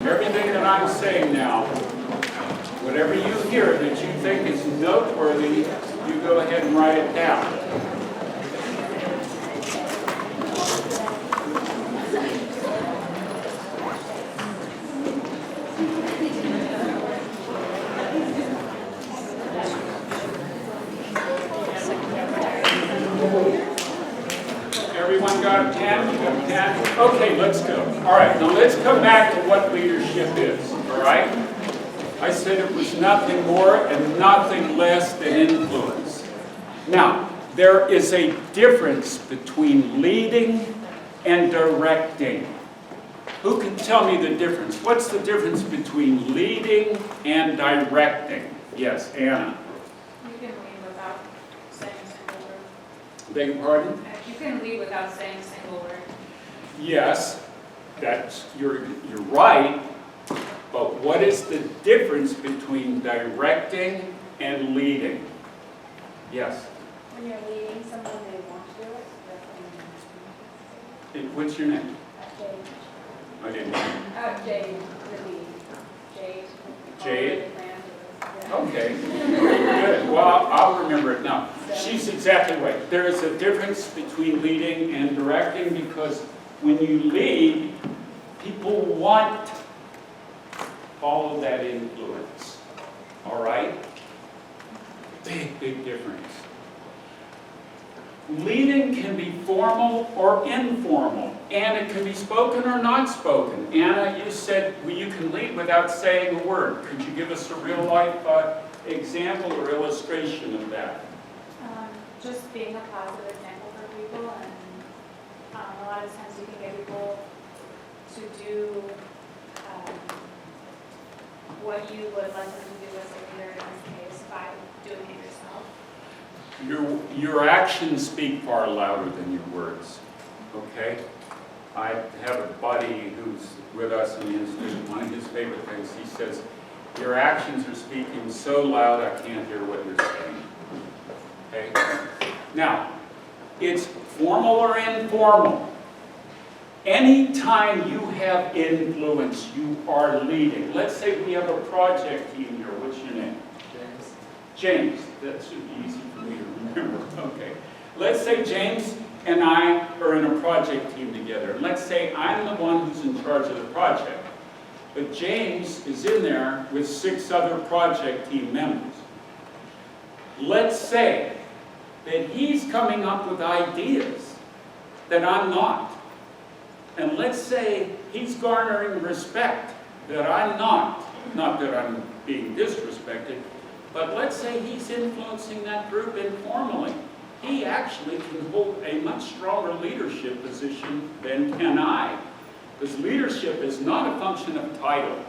Everything that I'm saying now, whatever you hear that you think is noteworthy, you go ahead and write it down. Everyone got a pen? You got a pen? Okay, let's go. All right, now let's come back to what leadership is, all right? I said it was nothing more and nothing less than influence. Now, there is a difference between leading and directing. Who can tell me the difference? What's the difference between leading and directing? Yes, Anna. You can lead without saying a single word. Beg your pardon? You can lead without saying a single word. Yes, you're right. But what is the difference between directing and leading? Yes. When you're leading someone, they want to do it. That's What's your name? Jade. I didn't know. Jade, the lead. Jade. Jade? Yeah. Okay, good. Well, I'll remember it now. She's exactly right. There is a difference between leading and directing because when you lead, people want to follow that influence. All right? Big, big difference. Leading can be formal or informal, and it can be spoken or not spoken. Anna, you said you can lead without saying a word. Could you give us a real-life example or illustration of that? Just being a positive example for people, and a lot of times you can get people to do what you would like them to do as a leader in this case by doing it yourself. Your actions speak far louder than your words, okay? I have a buddy who's with us in the Institute. One of his favorite things, he says, your actions are speaking so loud I can't hear what you're saying, okay? Now, it's formal or informal. Anytime you have influence, you are leading. Let's say we have a project team here. What's your name? James. James. That should be easy for me to remember. Okay. Let's say James and I are in a project team together. Let's say I'm the one who's in charge of the project. But James is in there with 6 other project team members. Let's say that he's coming up with ideas that I'm not. And let's say he's garnering respect that I'm not. Not that I'm being disrespected, but let's say he's influencing that group informally. He actually can hold a much stronger leadership position than can I. Because leadership is not a function of title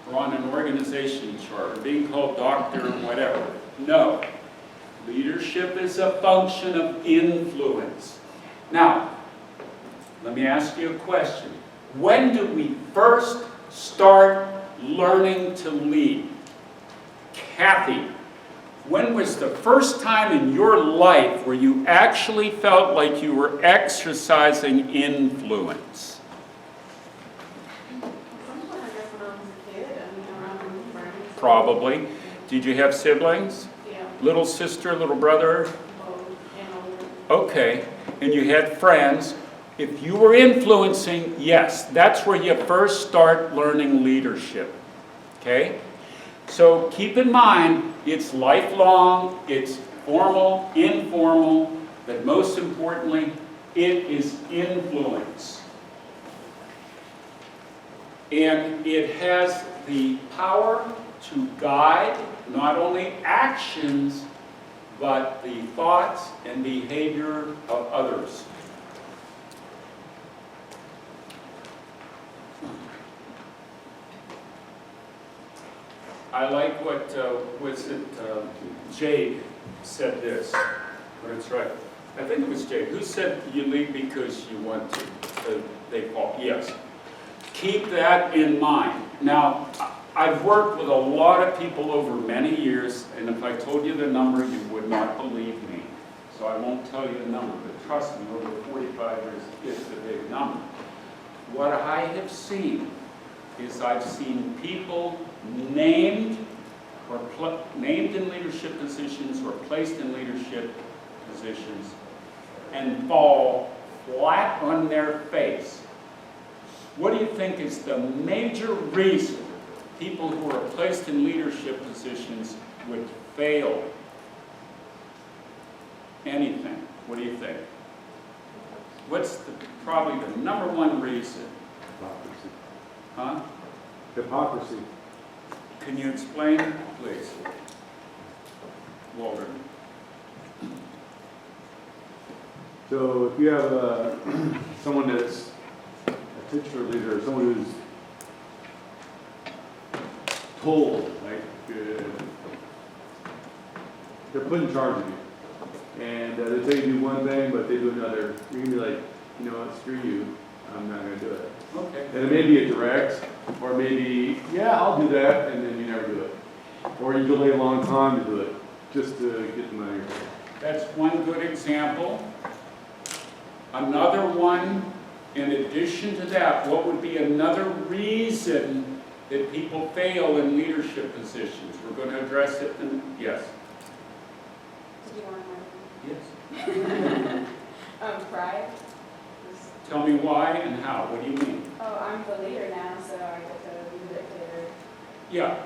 or on an organization chart or being called doctor or whatever. No. Leadership is a function of influence. Now, let me ask you a question. When do we first start learning to lead? Kathy, when was the first time in your life where you actually felt like you were exercising influence? Sometime, I guess, when I was a kid and around with friends. Probably. Did you have siblings? Yeah, Little sister, little brother? old and older. Okay. And you had friends. If you were influencing, yes, that's where you first start learning leadership. Okay? So keep in mind, it's lifelong, it's formal, informal, but most importantly, it is influence. And it has the power to guide not only actions, but the thoughts and behavior of others. I like what, Jade said this, but it's right. I think it was Jade. Who said you lead because you want to? They fall. Yes. Keep that in mind. Now, I've worked with a lot of people over many years, and if I told you the number, you would not believe me. So I won't tell you the number, but trust me, over 45 years, it's a big number. What I have seen is I've seen people named named in leadership positions or placed in leadership positions and fall flat on their face. What do you think is the major reason people who are placed in leadership positions would fail anything? What do you think? What's probably the number one reason? Hypocrisy. Huh? Hypocrisy. Can you explain, please? Walter. So if you have someone that's a titular leader, or someone who's told, like, they're put in charge of you, and they tell you to do one thing, but they do another, you're going to be like, you know what, screw you, I'm not going to do it. Okay. And it may be a direct, or maybe, yeah, I'll do that, and then you never do it. Or you delay a long time to do it, just to get the money. That's one good example. Another one, in addition to that, what would be another reason that people fail in leadership positions? We're going to address it in, yes. Did you want Yes. to? Pride. Tell me why and how. What do you mean? Oh, I'm the leader now, so I get to be the dictator. Yeah,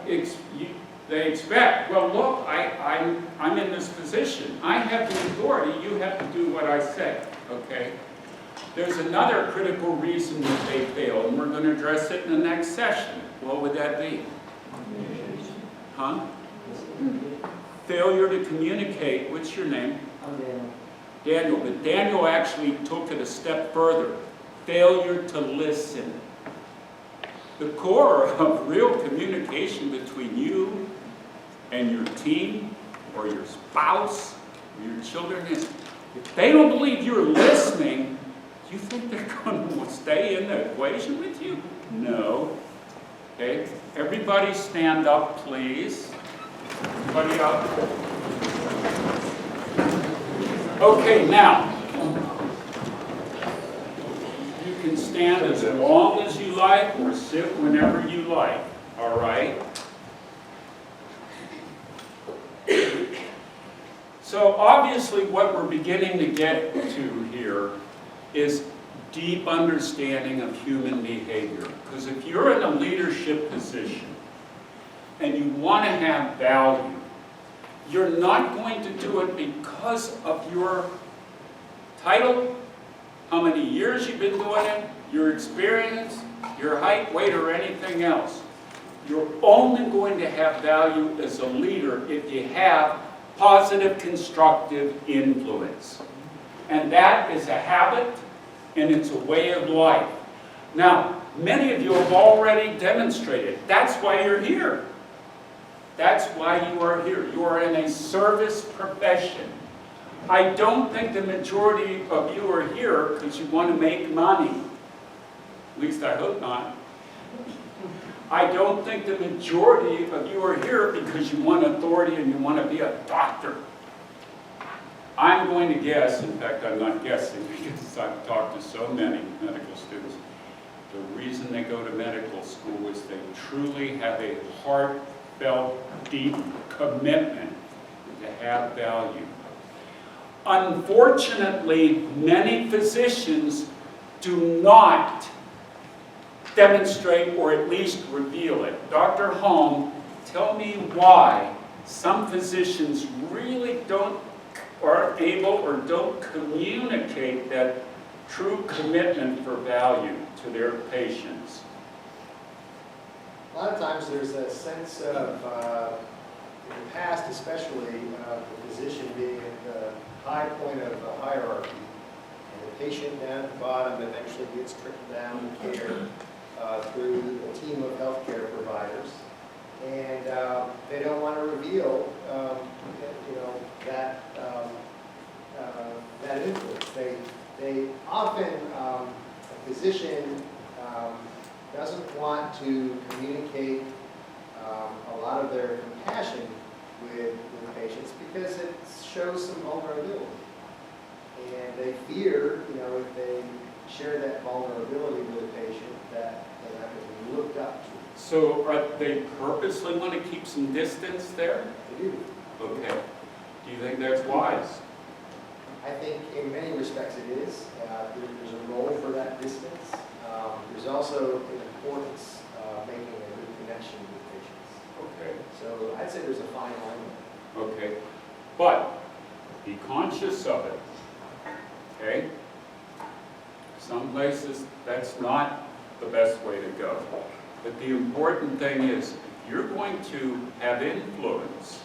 they expect, well, look, I'm in this position. I have the authority. You have to do what I say, okay? There's another critical reason that they fail, and we're going to address it in the next session. What would that be? Huh? Failure to communicate. What's your name? I'm Daniel. Daniel. But Daniel actually took it a step further. Failure to listen. The core of real communication between you and your team or your spouse or your children is, if they don't believe you're listening, you think they're going to stay in the equation with you? No. Okay? Everybody stand up, please. Everybody up. Okay, now, you can stand as long as you like or sit whenever you like, all right? So obviously what we're beginning to get to here is deep understanding of human behavior. Because if you're in a leadership position and you want to have value, you're not going to do it because of your title, how many years you've been doing it, your experience, your height, weight, or anything else. You're only going to have value as a leader if you have positive, constructive influence. And that is a habit, and it's a way of life. Now, many of you have already demonstrated. That's why you're here. That's why you are here. You are in a service profession. I don't think the majority of you are here because you want to make money. At least I hope not. I don't think the majority of you are here because you want authority and you want to be a doctor. I'm going to guess, in fact I'm not guessing because I've talked to so many medical students, the reason they go to medical school is they truly have a heartfelt, deep commitment to have value. Unfortunately, many physicians do not demonstrate or at least reveal it. Dr. Holm, tell me why some physicians really aren't able or don't communicate that true commitment for value to their patients. A lot of times there's a sense of, in the past especially, the physician being at the high point of the hierarchy, and the patient down at the bottom eventually gets trickled down to care through a team of healthcare providers. And they don't want to reveal, that influence. They often, a physician doesn't want to communicate a lot of their compassion with patients because it shows some vulnerability. And they fear, if they share that vulnerability with a patient that I can be looked up to. So they purposely want to keep some distance there? They do. Okay. Do you think that's wise? I think in many respects it is. There's a role for that distance. There's also an importance making a good connection with patients. Okay. So I'd say there's a fine line there. Okay. But be conscious of it. Okay? Some places that's not the best way to go. But the important thing is, if you're going to have influence,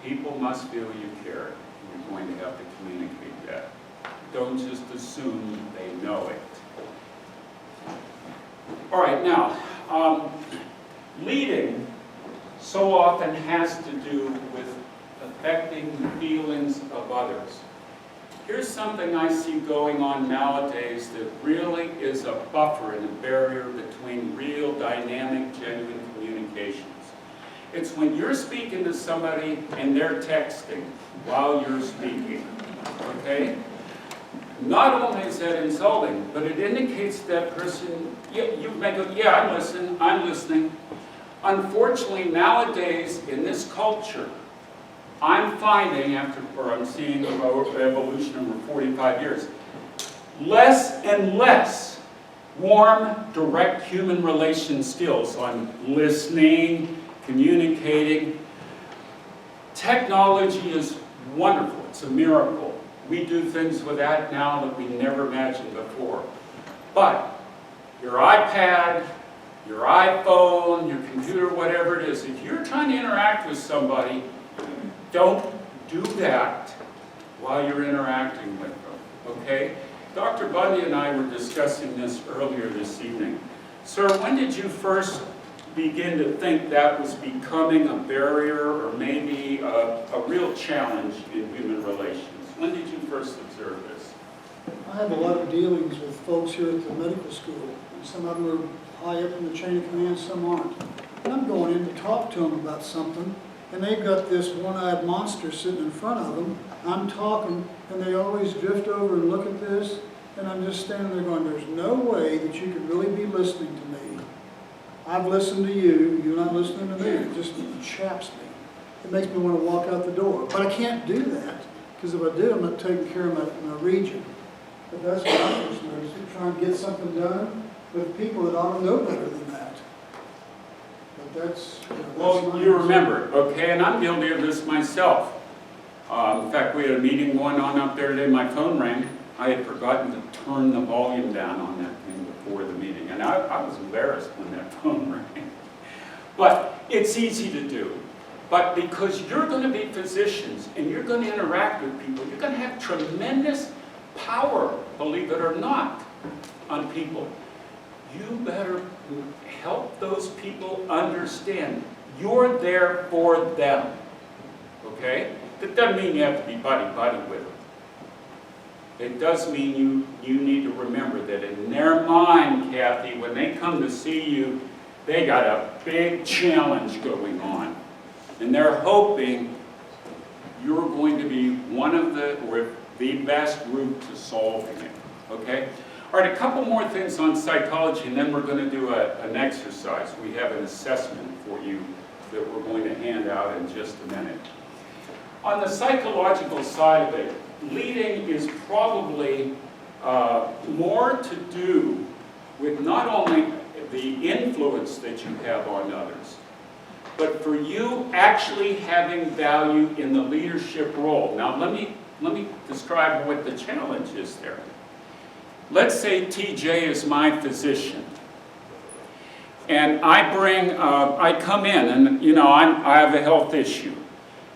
people must feel you care. You're going to have to communicate that. Don't just assume they know it. All right, now, leading so often has to do with affecting the feelings of others. Here's something I see going on nowadays that really is a buffer and a barrier between real, dynamic, genuine communications. It's when you're speaking to somebody and they're texting while you're speaking, okay? Not only is that insulting, but it indicates to that person, you may go, yeah, I'm listening. Unfortunately, nowadays, in this culture, I'm finding I'm seeing an evolution over 45 years, less and less warm, direct human relation skills on listening, communicating. Technology is wonderful. It's a miracle. We do things with that now that we never imagined before. But your iPad, your iPhone, your computer, whatever it is, if you're trying to interact with somebody, don't do that while you're interacting with them, okay? Dr. Bundy and I were discussing this earlier this evening. Sir, when did you first begin to think that was becoming a barrier or maybe a real challenge in human relations? When did you first observe this? I have a lot of dealings with folks here at the medical school. And some of them are high up in the chain of command, some aren't. And I'm going in to talk to them about something, and they've got this one-eyed monster sitting in front of them. I'm talking, and they always drift over and look at this, and I'm just standing there going, there's no way that you could really be listening to me. I've listened to you, you're not listening to me. It just chaps me. It makes me want to walk out the door. But I can't do that, because if I do, I'm not taking care of my region. But that's what I was noticing, trying to get something done with people that ought to know better than that. But that's Well, you remember, okay, and I'm guilty of this myself. In fact, we had a meeting going on up there today, my phone rang. I had forgotten to turn the volume down on that thing before the meeting, and I was embarrassed when that phone rang. But it's easy to do. But because you're going to be physicians and you're going to interact with people, you're going to have tremendous power, believe it or not, on people. You better help those people understand you're there for them, okay? That doesn't mean you have to be buddy-buddy with them. It does mean you need to remember that in their mind, Kathy, when they come to see you, they got a big challenge going on. And they're hoping you're going to be one of or the best route to solving it, okay? All right, a couple more things on psychology, and then we're going to do an exercise. We have an assessment for you that we're going to hand out in just a minute. On the psychological side of it, leading is probably more to do with not only the influence that you have on others, but for you actually having value in the leadership role. Now let me describe what the challenge is there. Let's say TJ is my physician, and I come in and I have a health issue,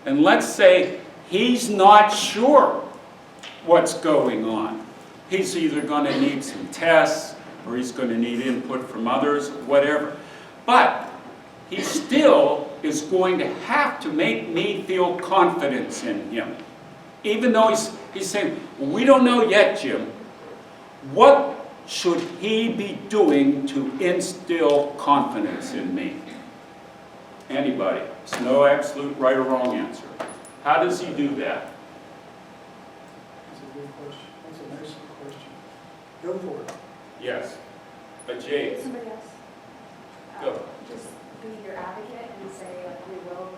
and let's say he's not sure what's going on. He's either going to need some tests, or he's going to need input from others, whatever. But he still is going to have to make me feel confidence in him. Even though he's saying, well, we don't know yet, Jim. What should he be doing to instill confidence in me? Anybody. There's no absolute right or wrong answer. How does he do that? That's a good question. That's an excellent question. Go for it. Yes. Jade, Somebody else? Go. Just be your advocate and say, like, we're gonna work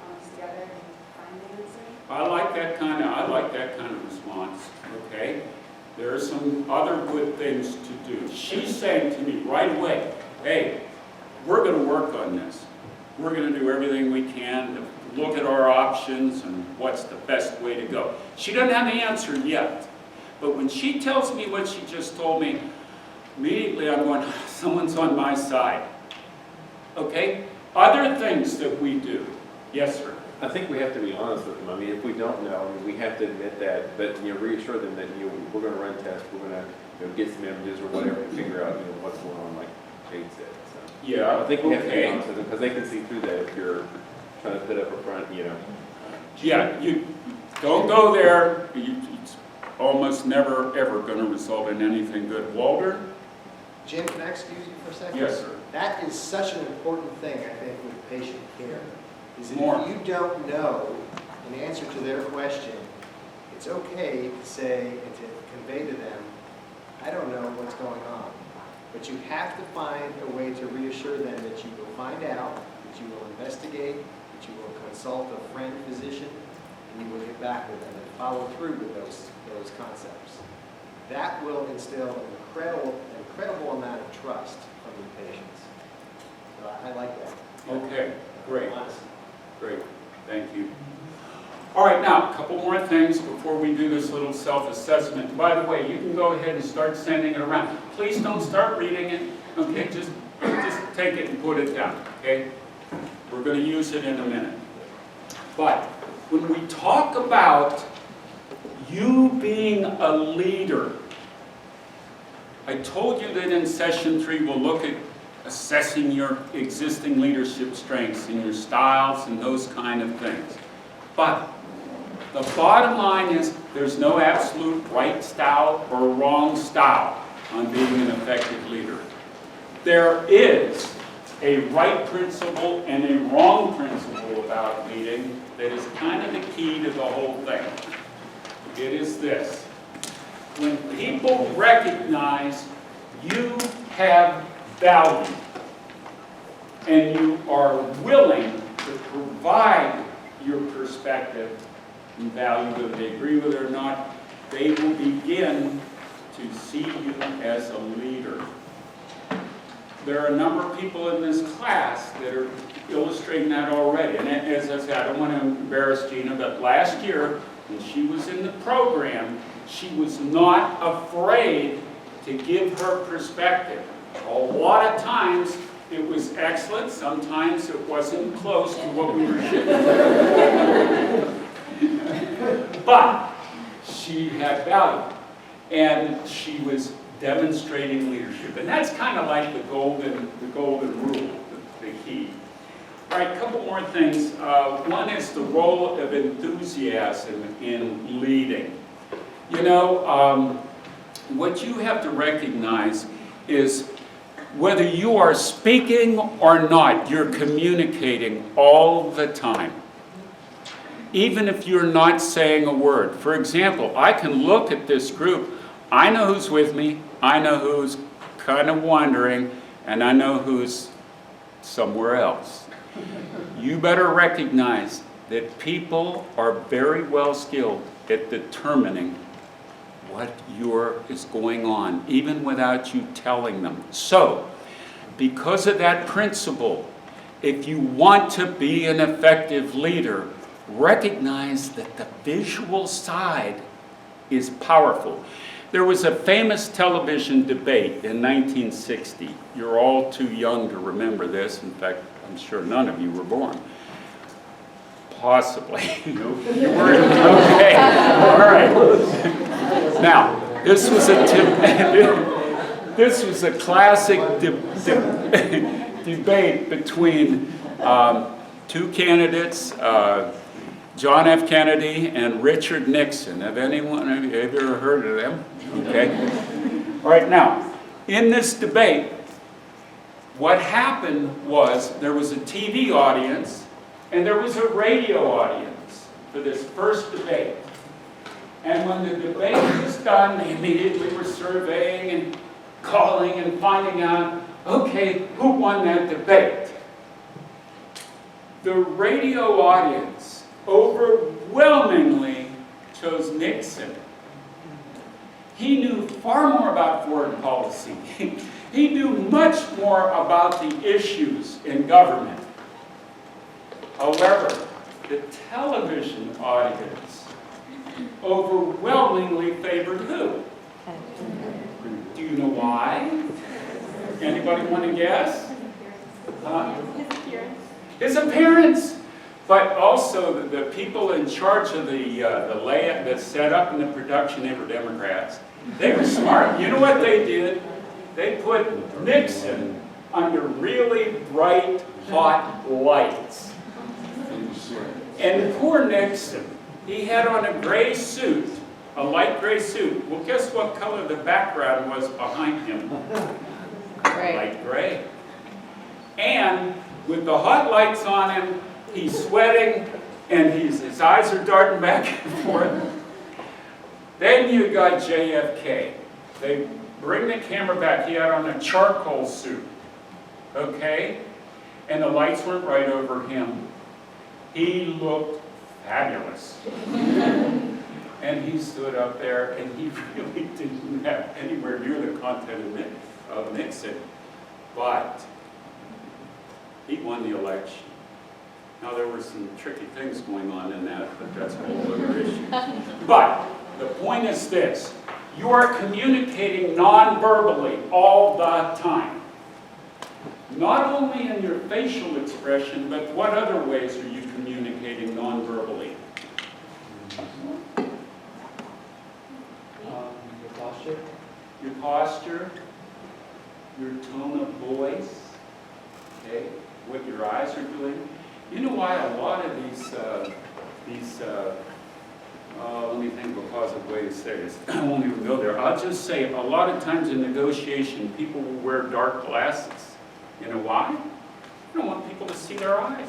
on this together and find the answer. I like that kind of response, okay? There are some other good things to do. She's saying to me right away, hey, we're gonna work on this. We're gonna do everything we can to look at our options and what's the best way to go. She doesn't have the answer yet, but when she tells me what she just told me, immediately I'm going, someone's on my side. Okay? Other things that we do. Yes, sir. I think we have to be honest with them. I mean, if we don't know, we have to admit that, but reassure them that we're going to run tests, we're going to get some images or whatever to figure out what's going on, like Jade said. So Yeah. I think we have to be okay. honest with them because they can see through that if you're trying to put up a front. Yeah, you don't go there. It's almost never ever going to result in anything good. Walter? Jim, can I excuse you for a second? Yes, sir. That is such an important thing, I think, with patient care. Is that More. if you don't know an answer to their question, it's okay to say and to convey to them, I don't know what's going on. But you have to find a way to reassure them that you will find out, that you will investigate, that you will consult a friend physician, and you will get back with them and follow through with those concepts. That will instill an incredible amount of trust from the patients. So I like that. Okay, great. Honestly. Great, thank you. All right, now, a couple more things before we do this little self-assessment. By the way, you can go ahead and start sending it around. Please don't start reading it, okay? Just take it and put it down, okay? We're going to use it in a minute. But when we talk about you being a leader, I told you that in session 3 we'll look at assessing your existing leadership strengths and your styles and those kind of things. But the bottom line is there's no absolute right style or wrong style on being an effective leader. There is a right principle and a wrong principle about leading that is kind of the key to the whole thing. It is this. When people recognize you have value and you are willing to provide your perspective and value, whether they agree with it or not, they will begin to see you as a leader. There are a number of people in this class that are illustrating that already. And as I said, I don't want to embarrass Gina, but last year when she was in the program, she was not afraid to give her perspective. A lot of times it was excellent, sometimes it wasn't close to what we were shooting. But she had value, and she was demonstrating leadership. And that's kind of like the golden rule, the key. All right, a couple more things. One is the role of enthusiasm in leading. You know, what you have to recognize is whether you are speaking or not, you're communicating all the time. Even if you're not saying a word. For example, I can look at this group, I know who's with me, I know who's kind of wandering, and I know who's somewhere else. You better recognize that people are very well skilled at determining what is going on, even without you telling them. So, because of that principle, if you want to be an effective leader, recognize that the visual side is powerful. There was a famous television debate in 1960. You're all too young to remember this. In fact, I'm sure none of you were born. Possibly. You weren't? Okay. All right. Now, this was a classic debate between two candidates, John F. Kennedy and Richard Nixon. Have you ever heard of them? Okay. All right, now, in this debate, what happened was there was a TV audience and there was a radio audience for this first debate. And when the debate was done, they immediately were surveying and calling and finding out, okay, who won that debate? The radio audience overwhelmingly chose Nixon. He knew far more about foreign policy. He knew much more about the issues in government. However, the television audience overwhelmingly favored who? Do you know why? Anybody want to guess? His appearance. His appearance. But also the people in charge of the layout, the setup and the production, they were Democrats. They were smart. You know what they did? They put Nixon under really bright, hot lights. And poor Nixon, he had on a gray suit, a light gray suit. Well, guess what color the background was behind him? Light gray. And with the hot lights on him, he's sweating, and his eyes are darting back and forth. Then you got JFK. They bring the camera back. He had on a charcoal suit, okay? And the lights went right over him. He looked fabulous. And he stood up there, and he really didn't have anywhere near the content of Nixon. But he won the election. Now, there were some tricky things going on in that, but that's a whole other issue. But the point is this. You are communicating non-verbally all the time. Not only in your facial expression, but what other ways are you communicating non-verbally? Your posture. Your posture, your tone of voice, okay, what your eyes are doing. You know why a lot of these let me think of a positive way to say this. I won't even go there. I'll just say a lot of times in negotiation, people will wear dark glasses. You know why? You don't want people to see their eyes,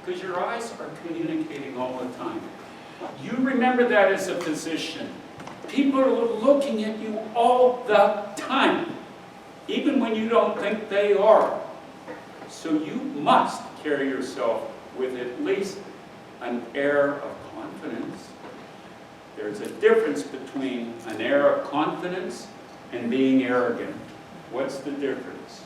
because your eyes are communicating all the time. You remember that as a physician. People are looking at you all the time, even when you don't think they are. So you must carry yourself with at least an air of confidence. There's a difference between an air of confidence and being arrogant. What's the difference?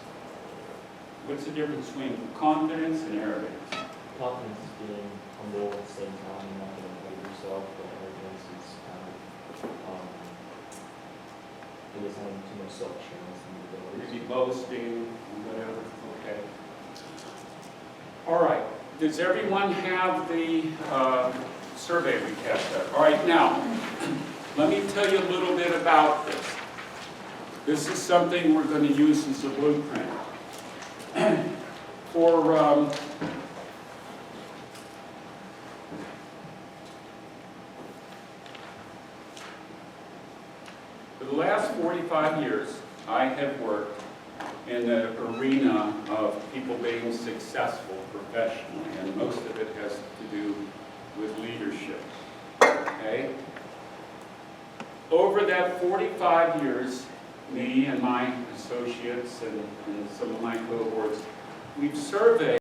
What's the difference between confidence and arrogance? Confidence is being humble at the same time. You're not going to hurt yourself, but arrogance is kind of, I guess, having too much self-assurance and abilities. Maybe boasting, whatever. Okay. All right. Does everyone have the survey recap there? All right. Now, let me tell you a little bit about this. This is something we're going to use as a blueprint. For the last 45 years, I have worked in the arena of people being successful professionally, and most of it has to do with leadership. Okay? Over that 45 years, me and my associates and some of my cohorts, we've surveyed